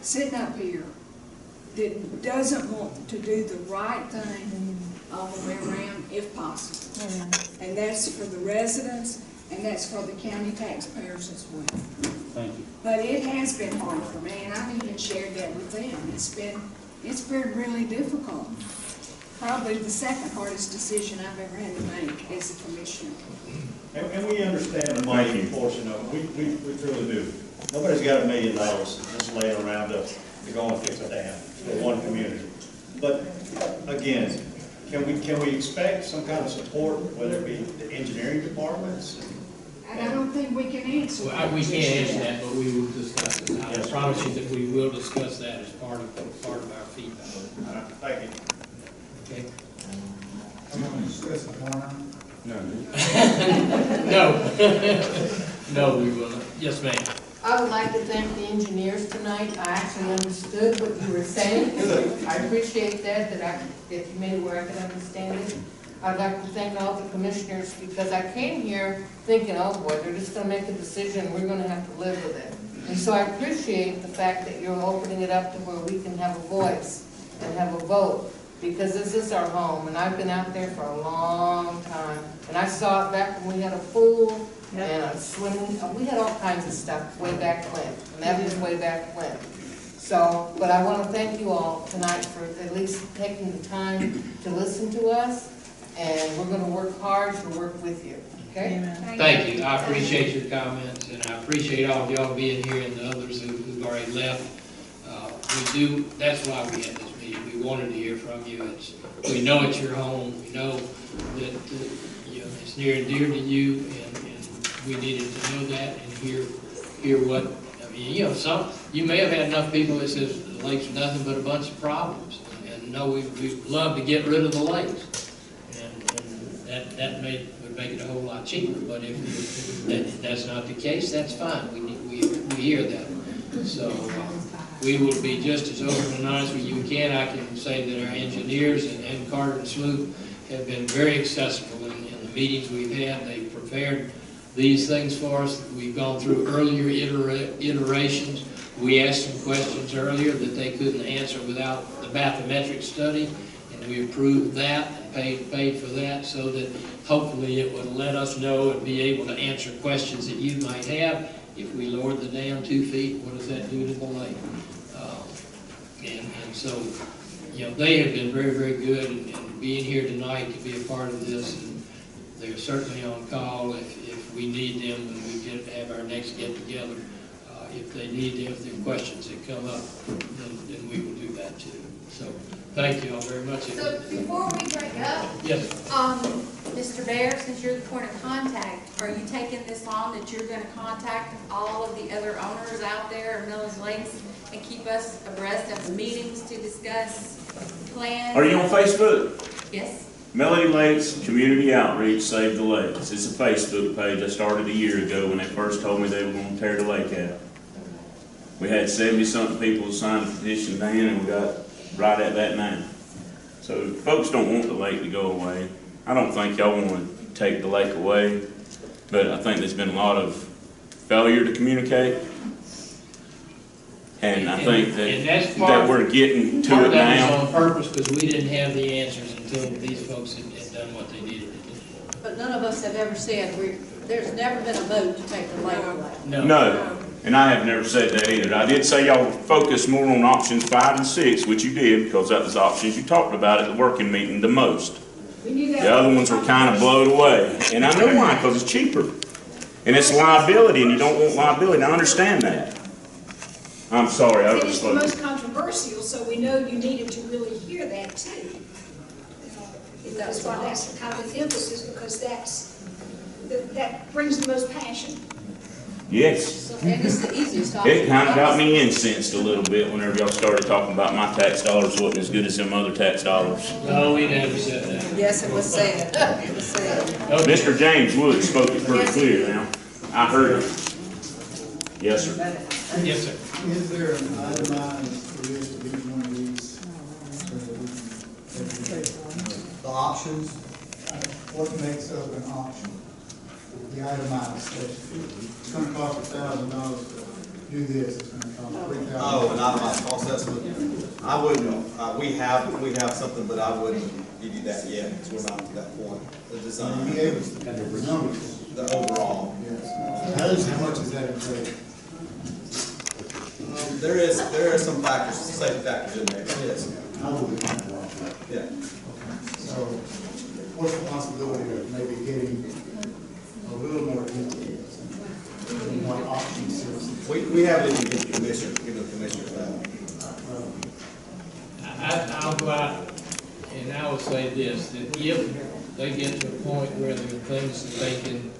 sitting up here that doesn't want to do the right thing all the way around if possible. And that's for the residents, and that's for the county taxpayers as well. Thank you. But it has been hard for me, and I've even shared that with them. It's been really difficult. Probably the second hardest decision I've ever had to make as a commissioner. And we understand the money portion of it. We truly do. Nobody's got $1 million just laying around to go and fix a dam for one community. But again, can we expect some kind of support, whether it be the engineering departments? And I don't think we can answer that. Well, we can't answer that, but we will discuss it. I Yes, promise you that we will discuss that as part of our feedback. Thank you. Okay? I'm going to discuss it tomorrow. No. No. No, we will not. Yes, ma'am. I would like to thank the engineers tonight. I actually understood what you were saying. I appreciate that you made it where I could understand it. I'd like to thank all the commissioners because I came here thinking, oh boy, they're just gonna make a decision, we're gonna have to live with it. And so I appreciate the fact that you're opening it up to where we can have a voice and have a vote, because this is our home, and I've been out there for a long time. And I saw it back when we had a pool and a swimming, we had all kinds of stuff way back when, and that was way back when. So, but I want to thank you all tonight for at least taking the time to listen to us, and we're going to work hard to work with you, okay? Thank you. I appreciate your comments, and I appreciate all of y'all being here and the others who've already left. That's why we had this meeting. We wanted to hear from you. We know it's your home. We know that it's near and dear to you, and we needed to know that and hear what, I mean, you may have had enough people that says the lake's nothing but a bunch of problems. And no, we'd love to get rid of the lakes. And that would make it a whole lot cheaper. But if that's not the case, that's fine. We hear that. So we will be just as open and honest with you can. I can say that our engineers and Carter and Sloop have been very accessible in the meetings we've had. They've prepared these things for us. We've gone through earlier iterations. We asked some questions earlier that they couldn't answer without the bathymetric study, and we approved that and paid for that, so that hopefully it would let us know and be able to answer questions that you might have. If we lowered the dam 2 feet, what does that do to the lake? And so, they have been very, very good, and being here tonight to be a part of this. And they're certainly on call if we need them when we have our next get-together. If they need them, if there are questions that come up, then we will do that too. So, thank you all very much. So before we break up, yes, Mr. Bear, since you're the point of contact, are you taking this on that you're going to contact all of the other owners out there of Miller's Lakes and keep us abreast of the meetings to discuss plans? Are you on Facebook? Yes. Melody Lakes Community Outreach Save the Lakes. It's a Facebook page I started a year ago when they first told me they were going to tear the lake out. We had 70-something people sign a petition then, and we got right at that now. So folks don't want the lake to go away. I don't think y'all want to take the lake away, but I think there's been a lot of failure to communicate. And I think that we're getting to it now. That was on purpose because we didn't have the answers until these folks had done what they needed to do. But none of us have ever said, there's never been a vote to take the lake away. No. And I have never said that either. I did say y'all focus more on options 5 and 6, which you did, because that was the options you talked about at the working meeting the most. The other ones were kind of blown away. And I know why, because it's cheaper. And it's liability, and you don't want liability. I understand that. I'm sorry, I was the most controversial, so we know you needed to really hear that too. That's why that's kind of the emphasis, because that brings the most passion. Yes. And it's the easiest option. It kind of got me incensed a little bit whenever y'all started talking about my tax dollars wasn't as good as them other tax dollars. No, we never said that. Yes, it was said. It was said. Okay. Mr. James Wood spoke it pretty clear now. I heard it. Yes, sir. Yes, sir. Is there an itemized list of each one of these? The options, what makes up an option? The itemized section. It's going to cost $1,000 to do this, it's gonna cost $3,000. Oh, and not about cost estimate? I wouldn't, we have something, but I wouldn't give you that yet, because we're not to that point. The You design, gave us the numbers. the overall. Yes. How much is that in trade? There is some factors, safety factors in there, yes. I would have one. Yeah. So what's the possibility of maybe getting a little more details on what options is? We haven't even given the commissioner that. I'll go out and I will say this, that if they get to a point where there are things that they can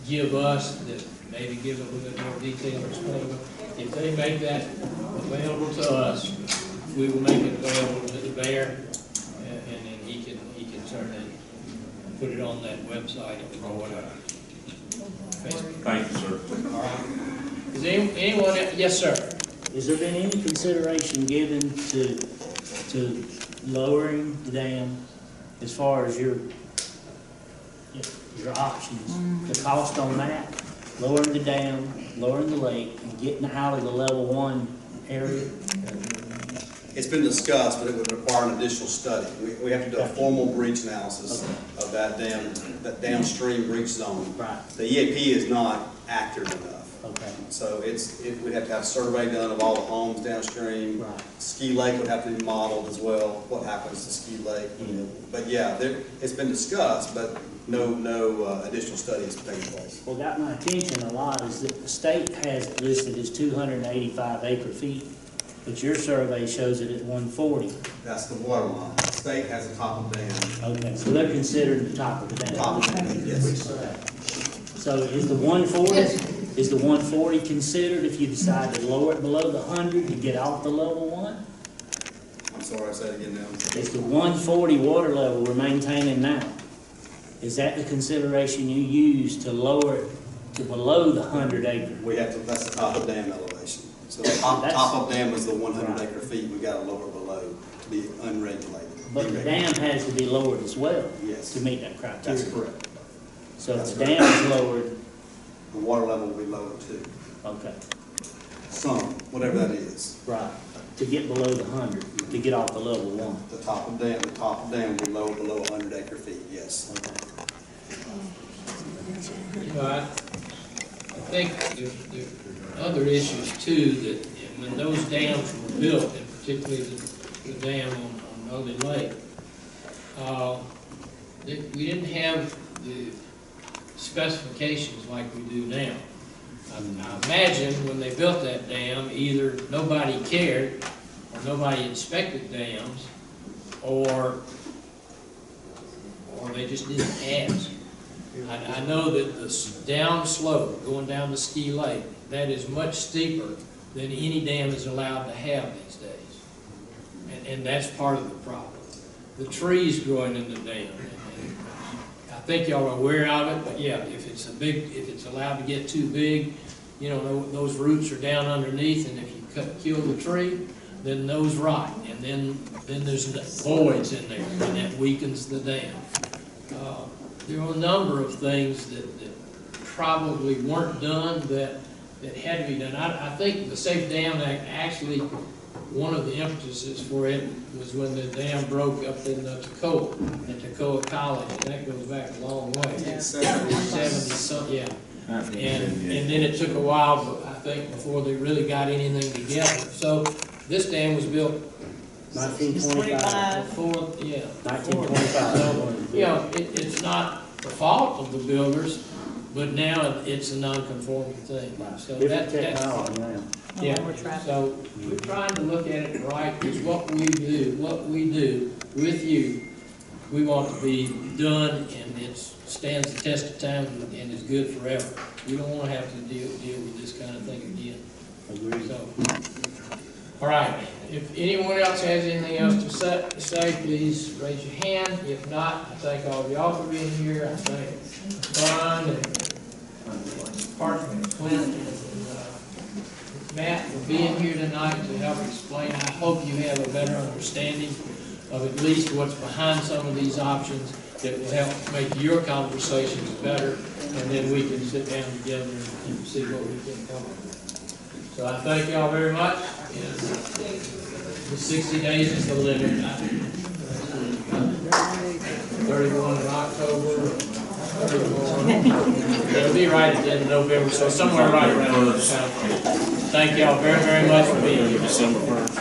give us that maybe give a little bit more detail or explain, if they make that available to us, we will make it available to the mayor, and then he can turn it, put it on that website or whatever. Facebook. Thank you, sir. All right. Is anyone, yes, sir? Has there been any consideration given to lowering the dam as far as your options? The cost on that, lowering the dam, lowering the lake, and getting out of the level 1 area? It's been discussed, but it would require an additional study. We have to do a formal breach analysis of that dam, that downstream breach zone. Right. The EAP is not accurate enough. Okay. So we'd have to have a survey done of all the homes downstream. Right. Ski Lake would have to be modeled as well, what happens to Ski Lake. But yeah, it's been discussed, but no additional study has taken place. What got my attention a lot is that the state has it listed as 285 acre feet, but your survey shows it at 140. That's the water line. The state has the top of dam. Okay, so they're considered the top of the dam. Top of dam, yes. So is the 140 considered if you decide to lower it below the 100 to get off the level 1? I'm sorry, I said it again now. Is the 140 water level we're maintaining now, is that the consideration you use to lower it to below the 100 acre? We have to, that's the top of dam elevation. So the top of dam is the 100 acre feet, we got to lower below to be unregulated. But the dam has to be lowered as well Yes. to meet that criteria. That's correct. So if That's the dam is lowered, The water level will be lowered too. okay, Some, whatever that is. right, to get below the 100, to get off the level 1. The top of dam will be lower below 100 acre feet, yes. Okay. You know, I think there are other issues too, that when those dams were built, and particularly the dam on Holy Lake, we didn't have the specifications like we do now. I imagine when they built that dam, either nobody cared, or nobody inspected dams, or they just didn't ask. I know that the down slope, going down to Ski Lake, that is much steeper than any dam is allowed to have these days. And that's part of the problem. The trees growing in the dam. I think y'all are aware of it, but yeah, if it's allowed to get too big, you know, those roots are down underneath, and if you kill the tree, then those rot, and then there's voids in there, and that weakens the dam. There are a number of things that probably weren't done that had to be done. I think the Safe Dam Act, actually, one of the impetuses for it was when the dam broke up in Toccoa, at Toccoa College, and that goes back a long way. Yeah. 70-something, yeah. And then it took a while, I think, before they really got anything together. So this dam was built 1925. before, yeah. 1925. So, you know, it's not the fault of the builders, but now it's a non-conforming thing. So Different that's, technology now. yeah, so we're trying to look at it right, because what we do with you, we want to be done, and it stands the test of time and is good forever. We don't want to have to deal with this kind of thing again. Agreed. So, all right, if anyone else has anything else to say, please raise your hand. If not, I thank all of y'all for being here. I thank Ron and Parkman, Clint, and Matt for being here tonight to help explain. I hope you have a better understanding of at least what's behind some of these options that will help make your conversations better, and then we can sit down together and see what we can come up with. So I thank y'all very much, and the 60 days is the limit. 31 in October, 31, it'll be right at the end of November, so somewhere right around this time. Thank y'all very, very much for being here. December 1st.